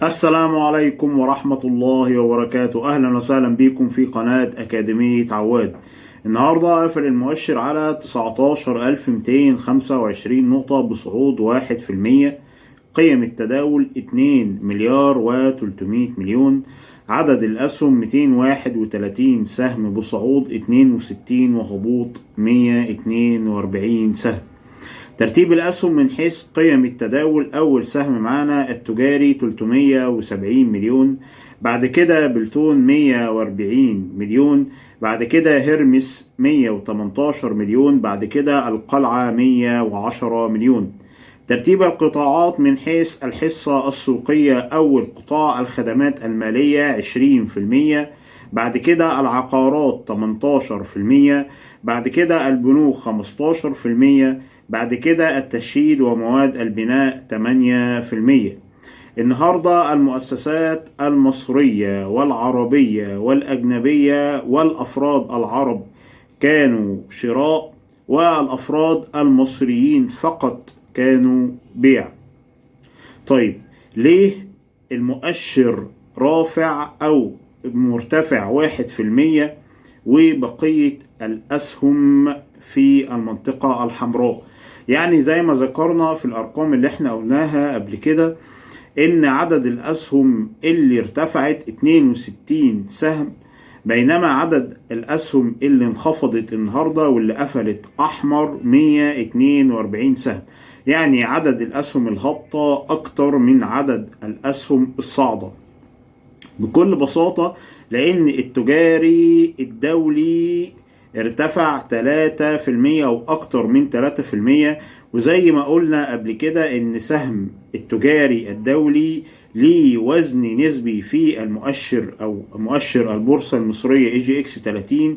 السلام عليكم ورحمة الله وبركاته. أهلا وسهلا بكم في قناة أكاديمية عواد. النهاردة قفل المؤشر على 19225 نقطة بصعود 1%. قيم التداول 2 مليار و300 مليون. عدد الأسهم 231 سهم بصعود 62 وهبوط 142 سهم. ترتيب الأسهم من حيث قيم التداول: أول سهم معانا التجاري 370 مليون، بعد كده بلتون 140 مليون، بعد كده هيرمس 118 مليون، بعد كده القلعة 110 مليون. ترتيب القطاعات من حيث الحصة السوقية: أول قطاع الخدمات المالية 20%، بعد كده العقارات 18%، بعد كده البنوك 15%، بعد كده التشييد ومواد البناء 8%. النهاردة المؤسسات المصرية والعربية والأجنبية والأفراد العرب كانوا شراء، والأفراد المصريين فقط كانوا بيع. طيب ليه المؤشر رافع أو مرتفع 1% وبقية الأسهم في المنطقة الحمراء؟ يعني زي ما ذكرنا في الأرقام اللي احنا قلناها قبل كده، إن عدد الأسهم اللي ارتفعت 62 سهم، بينما عدد الأسهم اللي انخفضت النهاردة واللي قفلت أحمر 142 سهم. يعني عدد الأسهم الهابطة أكتر من عدد الأسهم الصاعدة بكل بساطة، لأن التجاري الدولي ارتفع 3% أو أكتر من 3%. وزي ما قلنا قبل كده إن سهم التجاري الدولي ليه وزن نسبي في المؤشر أو مؤشر البورصة المصرية EGX 30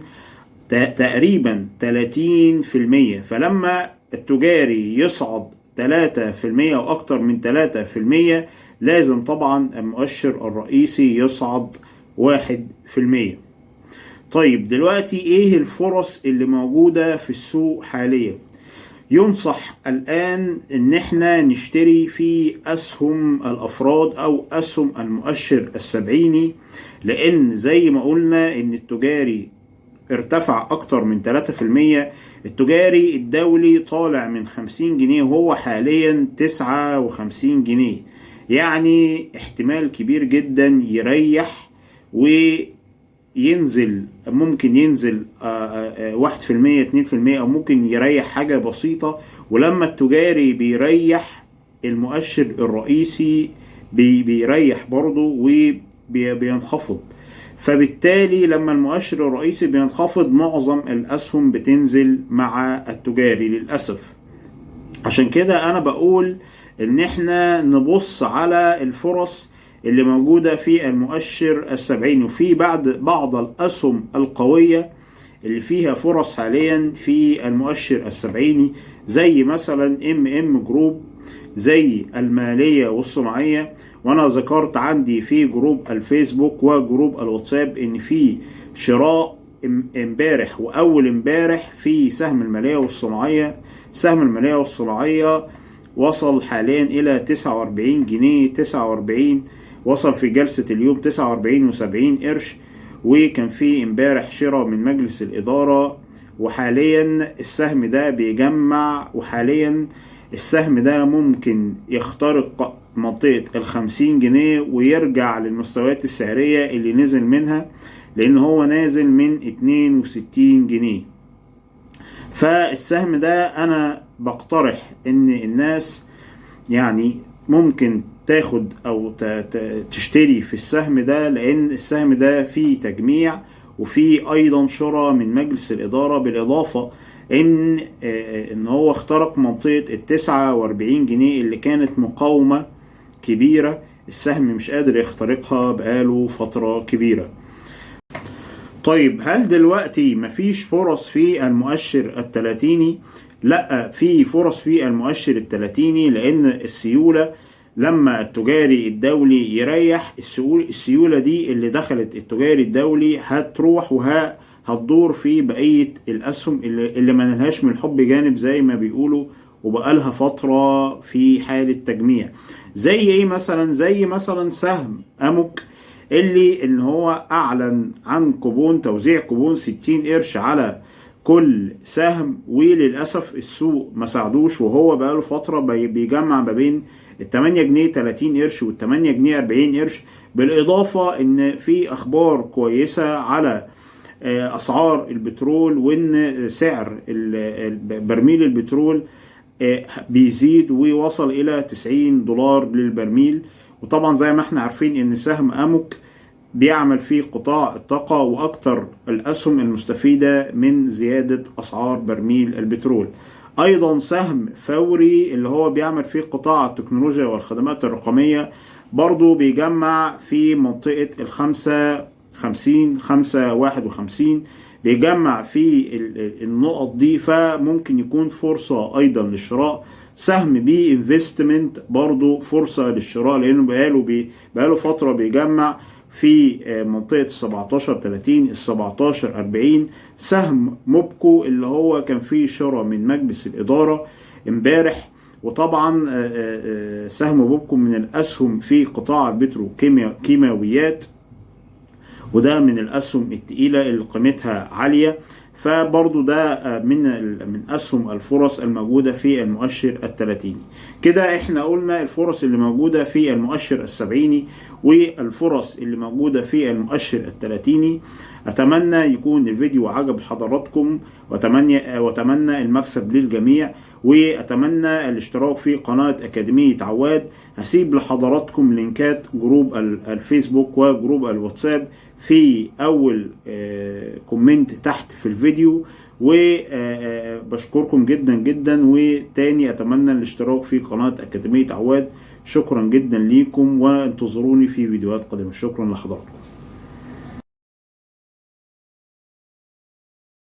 تقريبا 30%. فلما التجاري يصعد 3% أو أكتر من 3%، لازم طبعا المؤشر الرئيسي يصعد 1%. طيب دلوقتي ايه الفرص اللي موجودة في السوق حاليا؟ ينصح الآن ان احنا نشتري في أسهم الأفراد أو أسهم المؤشر السبعيني، لأن زي ما قلنا ان التجاري ارتفع أكتر من 3%. التجاري الدولي طالع من 50 جنيه وهو حاليا 59 جنيه، يعني احتمال كبير جدا يريح وينزل، ممكن ينزل 1% 2%، أو ممكن يريح حاجة بسيطة. ولما التجاري بيريح المؤشر الرئيسي بيريح برضه وبينخفض. فبالتالي لما المؤشر الرئيسي بينخفض معظم الأسهم بتنزل مع التجاري للأسف. عشان كده أنا بقول إن احنا نبص على الفرص اللي موجودة في المؤشر السبعيني، وفي بعض الأسهم القوية اللي فيها فرص حاليا في المؤشر السبعيني، زي مثلا MM جروب، زي المالية والصناعية. وانا ذكرت عندي في جروب الفيسبوك وجروب الواتساب ان في شراء امبارح واول امبارح في سهم المالية والصناعية. سهم المالية والصناعية وصل حاليا الى 49 جنيه 49، وصل في جلسة اليوم 49.70 قرش. وكان في امبارح شراء من مجلس الإدارة، وحاليا السهم ده بيجمع، وحاليا السهم ده ممكن يخترق منطقة 50 جنيه ويرجع للمستويات السعرية اللي نزل منها، لأن هو نازل من 62 جنيه. فالسهم ده أنا بقترح إن الناس يعني ممكن تاخد أو تشتري في السهم ده، لأن السهم ده فيه تجميع وفيه أيضا شراء من مجلس الإدارة، بالإضافة إن هو اخترق منطقة 49 جنيه اللي كانت مقاومة كبيرة. السهم مش قادر يخترقها بقاله فترة كبيرة. طيب هل دلوقتي مفيش فرص في المؤشر التلاتيني؟ لا، في فرص في المؤشر التلاتيني، لأن السيولة لما التجاري الدولي يريح، السيولة دي اللي دخلت التجاري الدولي هتروح وهتدور في بقية الأسهم اللي ما نلهاش من الحب جانب زي ما بيقولوا، وبقالها فترة في حالة تجميع. زي ايه مثلا؟ زي مثلا سهم اموك اللي ان هو اعلن عن كوبون، توزيع كوبون 60 قرش على كل سهم، وللاسف السوق ما ساعدوش، وهو بقاله فتره بيجمع ما بين ال 8 جنيه 30 قرش وال 8 جنيه 40 قرش. بالاضافه ان في اخبار كويسه على اسعار البترول، وان سعر برميل البترول بيزيد ووصل الى 90 دولار للبرميل. وطبعا زي ما احنا عارفين ان سهم اموك بيعمل في قطاع الطاقة، وأكثر الأسهم المستفيدة من زيادة أسعار برميل البترول. أيضا سهم فوري اللي هو بيعمل في قطاع التكنولوجيا والخدمات الرقمية برضو بيجمع في منطقة 55 51، بيجمع في النقط دي، فممكن يكون فرصة أيضا للشراء. سهم بي انفستمنت برضو فرصة للشراء، لأنه بقاله فترة بيجمع في منطقة 17.30 17.40. سهم موبكو اللي هو كان فيه شراء من مجلس الإدارة امبارح. وطبعا سهم موبكو من الأسهم في قطاع البتروكيماويات، وده من الأسهم التقيلة اللي قيمتها عالية، فبرضو ده من أسهم الفرص الموجودة في المؤشر الثلاثيني. كده احنا قلنا الفرص اللي موجودة في المؤشر السبعيني والفرص اللي موجودة في المؤشر الثلاثيني. أتمنى يكون الفيديو عجب حضراتكم، وأتمنى المكسب للجميع، وأتمنى الاشتراك في قناة أكاديمية عواد. هسيب لحضراتكم لينكات جروب الفيسبوك وجروب الواتساب في أول كومنت تحت في الفيديو، وبشكركم جدا جدا. وتاني أتمنى الاشتراك في قناة أكاديمية عواد. شكرا جدا ليكم، وانتظروني في فيديوهات قادمة. شكرا لحضراتكم.